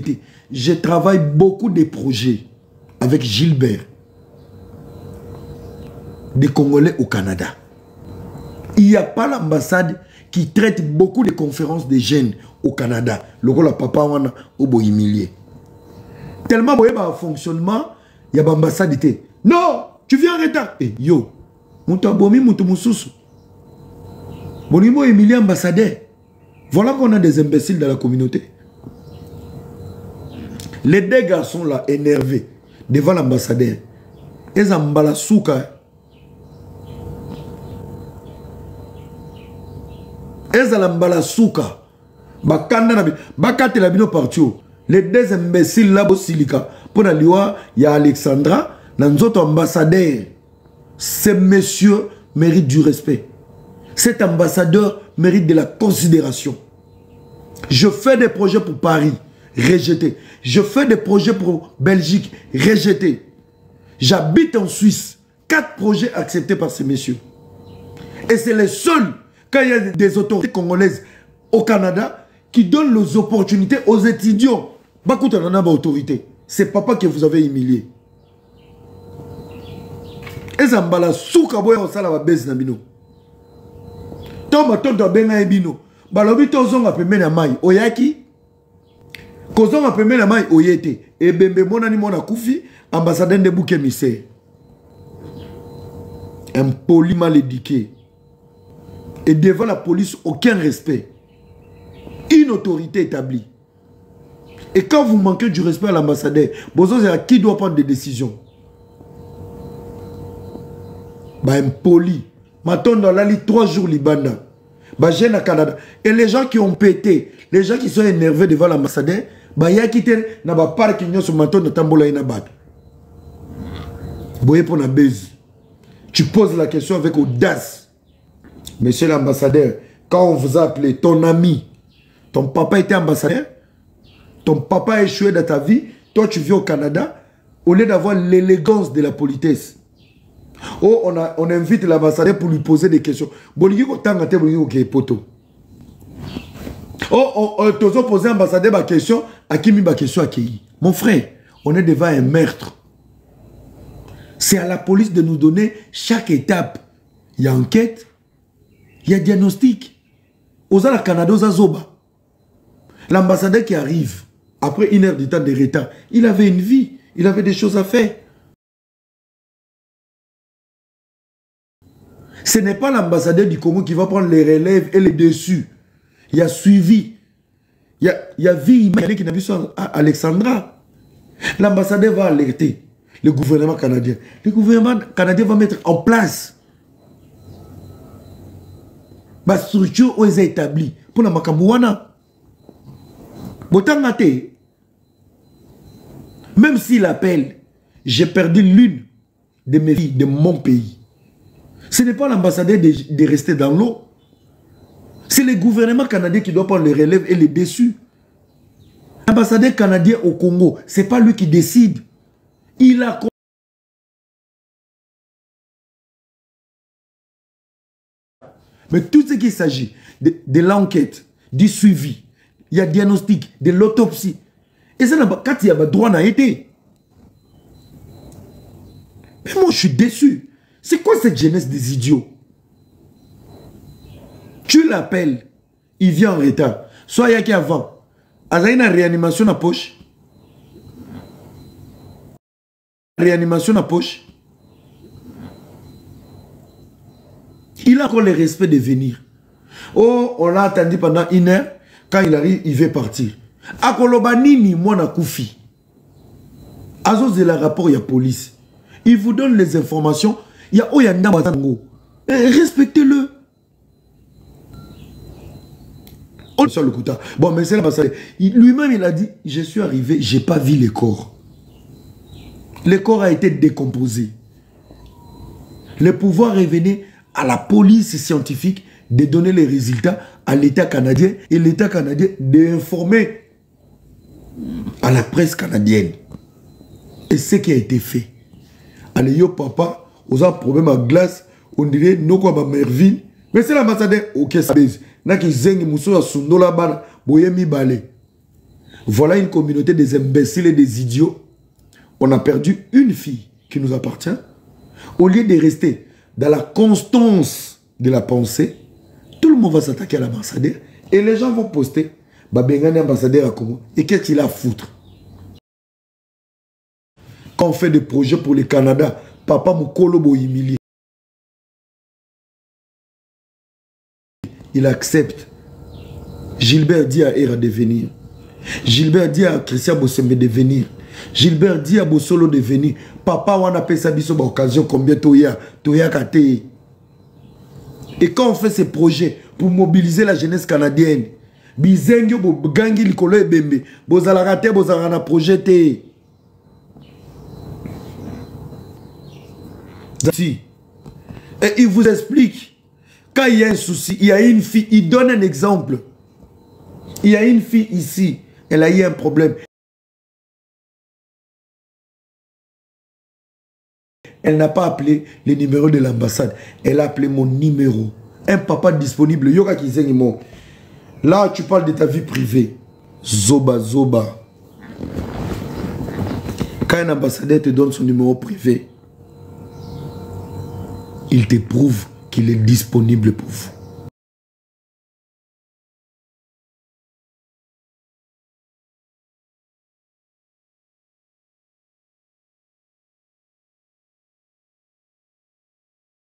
vérité. Je travaille beaucoup de projets avec Gilbert, des Congolais au Canada. Il n'y a pas l'ambassade qui traite beaucoup de conférences des jeunes au Canada. Le rôle à papa wana au boyimilier. Tellement boye ba fonctionnement, il y a l'ambassade. Non, tu viens en retard. Eh yo, moutou abomi moutou moussousou. Bonimo Emilie ambassadeur. Voilà qu'on a des imbéciles dans la communauté. Les deux garçons là énervés devant l'ambassadeur. Ils ont mbala souka. Ezalambala souka bakanda na bakate la bino partio les deux imbéciles là bosilika pour na liwa ya Alexandra na nzoto ambassadeur. Ce monsieur mérite du respect. Cet ambassadeur mérite de la considération. Je fais des projets pour Paris, rejeté. Je fais des projets pour Belgique, rejeté. J'habite en Suisse, 4 projets acceptés par ces messieurs. Et c'est les seuls. Quand il y a des autorités congolaises au Canada qui donnent les opportunités aux étudiants, c'est papa que vous avez humilié. Et ça mbala souka boya osala ba base na bino. Toma tonto benga ebino. Balobi tozonga pembe na mai oyaki. Kozonga pembe na mai oyete. Ebembe mona ni mona kufi ambassadeur de bouc émissaire. Impoli mal éduqué. Et devant la police, aucun respect. Une autorité établie. Et quand vous manquez du respect à l'ambassadeur, qui doit prendre des décisions? Bah, impoli. Maintenant, dans la 3 jours, Libanda. Bah, j'ai na Canada. Et les gens qui ont pété, les gens qui sont énervés devant l'ambassadeur, bah, il y a quitté, n'a pas part qui n'y a sur maintenant de Tambola et Nabat. Boye pour la baise. Tu poses la question avec audace. Monsieur l'ambassadeur, quand on vous a appelé ton ami, ton papa était ambassadeur, ton papa a échoué dans ta vie, toi tu viens au Canada, au lieu d'avoir l'élégance de la politesse. Oh, on invite l'ambassadeur pour lui poser des questions. Oh, tu as posé l'ambassadeur ma question, à qui ma question à qui? Mon frère, on est devant un meurtre. C'est à la police de nous donner chaque étape. Il y a enquête. Il y a diagnostic. Aux Canada, aux Azoba. L'ambassadeur qui arrive, après 1 heure de temps de retard, il avait une vie, il avait des choses à faire. Ce n'est pas l'ambassadeur du Congo qui va prendre les relèves et les dessus. Il y a suivi. Il y a vie qui n'a vu ça à Alexandra. L'ambassadeur va alerter le gouvernement canadien. Le gouvernement canadien va mettre en place la structure où ils ont établi pour la Makambouana. Même s'il appelle, j'ai perdu l'une de mes filles de mon pays. Ce n'est pas l'ambassadeur de rester dans l'eau. C'est le gouvernement canadien qui doit prendre les relèves et les dessus. L'ambassadeur canadien au Congo, ce n'est pas lui qui décide. Il a... Mais tout ce qui s'agit de l'enquête, du suivi, il y a diagnostic, de l'autopsie. Et ça, quand il y a droit à été. Mais moi, je suis déçu. C'est quoi cette jeunesse des idiots? Tu l'appelles, il vient en retard. Soit il y a qui avant. Il y a une réanimation à poche. Réanimation à poche. Il a encore le respect de venir. Oh, on l'a attendu pendant 1 heure. Quand il arrive, il veut partir. Akolobanini, mwana koufi. Azos de la rapport, il y a police. Il vous donne les informations. Il y a Oyanda Matango. Respectez-le. On sur le couteau. Bon, mais c'est l'ambassadeur. Lui-même, il a dit, je suis arrivé, je n'ai pas vu les corps. Le corps a été décomposé. Le pouvoir revenait à la police scientifique de donner les résultats à l'État canadien et l'État canadien d'informer à la presse canadienne. Et ce qui a été fait. Allez, yo papa, on a un problème à glace, on dirait, non quoi, ma Merville. Mais c'est l'ambassadeur, ok, ça baise. N'a qui zengi mousso à sundola bana, boye mi balé. Voilà une communauté des imbéciles et des idiots. On a perdu une fille qui nous appartient. Au lieu de rester dans la constance de la pensée, tout le monde va s'attaquer à l'ambassadeur et les gens vont poster Babengani ambassadeur à Congo. Et qu'est-ce qu'il a à foutre? Quand on fait des projets pour le Canada, Papa Mokolo Boyimili, il accepte. Gilbert dit à Era de venir. Gilbert dit à Christian Bossembe de venir. Gilbert dit à Bossolo de venir. Papa, on appelle ça biso occasion combien toya kate. Et quand on fait ces projets pour mobiliser la jeunesse canadienne, bizengyo bo gangi likolo ebembe, bozala raté bozala na projet te. Si. Et il vous explique, quand il y a un souci, il y a une fille, il donne un exemple. Il y a une fille ici, elle a eu un problème. Elle n'a pas appelé le numéro de l'ambassade. Elle a appelé mon numéro. Un papa disponible. Yoga qui dit là, tu parles de ta vie privée. Zoba, zoba. Quand un ambassadeur te donne son numéro privé, il te prouve qu'il est disponible pour vous.